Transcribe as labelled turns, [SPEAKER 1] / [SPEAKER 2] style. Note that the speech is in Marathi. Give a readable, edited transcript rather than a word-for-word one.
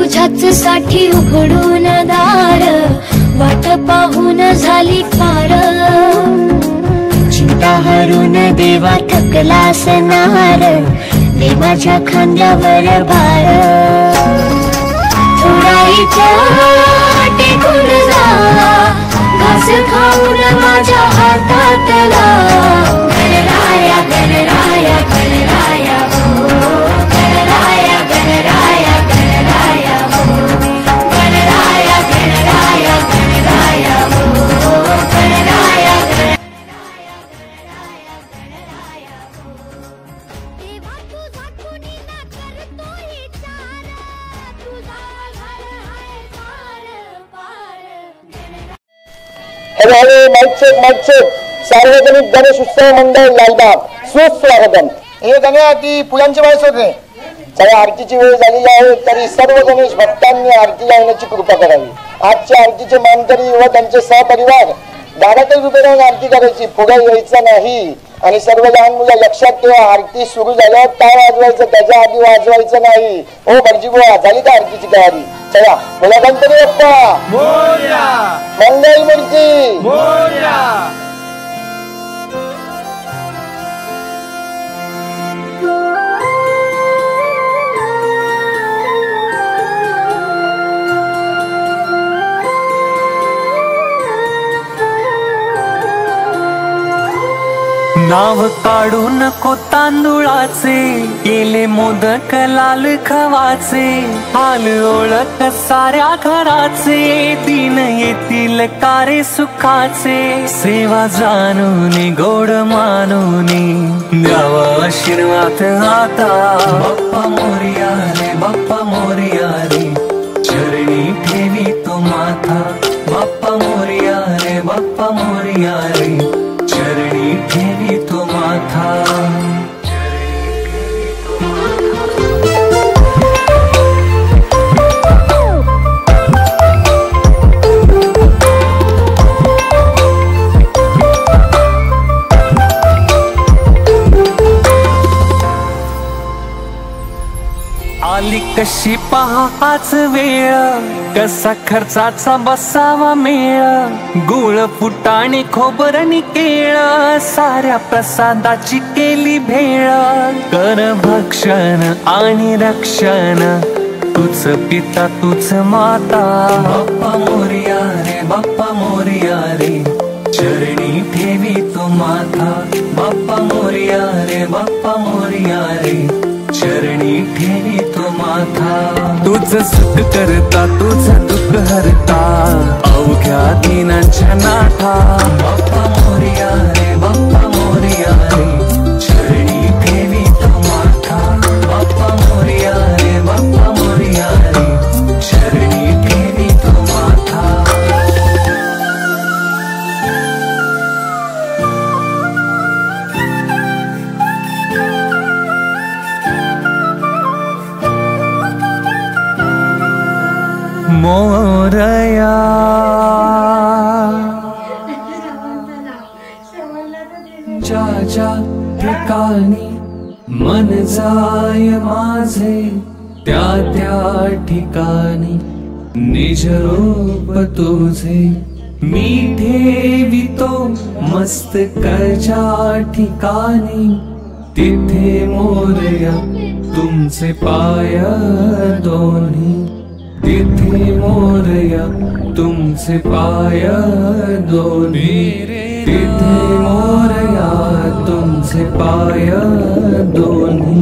[SPEAKER 1] तुझ्याच साठी उघडून दार, वाट पाहून झाली पार। चिंता हरून देवा थकला असणार, दे माझ्या खांद्यावर भार। थोडाईचा टेकून जा, घास खाऊन माझ्या हातातला। गणराया गणराया गणराया हो, गणराया गणराया गणराया हो, गणराया गणराया गणराया हो, गणराया गणराया गणराया हो। देवा तुझा कुणीला करतोय चार, तुझा घर आहे पार पार।
[SPEAKER 2] हॅलो माईक चेक सार्वजनिक गणेश उत्सव मंडळ लालबाग सुस्वागतम। हे गण्या ती फुलांची माळ सोड रे। चला आरतीची वेळ झालेली आहे, तरी सर्व गणेश भक्तांनी आरती लावण्याची कृपा करावी। आजच्या आरतीचे मानकरी व त्यांचे सहपरिवार दारातच उभे राहून आरती करायची, पुढे यायचं नाही। आणि सर्व लहान मुलं लक्षात ठेवा, आरती सुरू झाल्यावर टाळ वाजवायचं, त्याच्या आधी वाजवायचं नाही। ओ भटजी बुवा, झाली का आरतीची तयारी? चला बोला गणपती बाप्पा मोरया, मंगल मूर्ती मोरया।
[SPEAKER 3] नाव काढू नको तांदुळाचे, केले मोदक लाल खवाचे। हाल ओळख साऱ्या घराचे, दिन येतील कारे सुखाचे। सेवा जाणून गोड मानून, द्यावा आशीर्वाद आता। बाप्पा मोरया रे, बाप्पा मोरया रे, चरणी ठेवी तो माथा। बाप्पा मोरया रे, बाप्पा मोरया रे, चरणी ठेवी तो माथा। आली कशी पहा आज वेळ, कसा खर्चाचा बसावा मेळ। गुळ फुटाणे खोबरणी केळ, साऱ्या प्रसादाची केली भेळ। कर भक्षण आणि रक्षण, तुझ पिता तुझ माता। बाप्पा मोरया रे, बाप्पा मोरया रे, चरणी ठेवी तो माथा। बाप्पा मोरया रे, बाप्पा मोरया रे, चरणी ठेवी तो माथा। तुझ सुख करता, तुझ दुःख हरता, अवघ्या दिनांच्या नाथा। बाप्पा मोरया रे, बाप्पा मोरया रे, चरणी ठेवी तो माथा। बाप्पा मोरया रे, बाप्पा मोरया रे, चरणी ठेवी तो माथा। मोरया ज्या ज्या ठिकाणी मन जाय माझे, त्या त्या ठिकाणी निज रूप तुझे। मी ठेवितो मस्तकाच्या ठिकाणी, तिथे मोरया तुमचे पाय दोन्ही। तिथे मोरया तुमचे पाय दोन्ही। तिथे मोरया तुमचे पाय दोन्ही।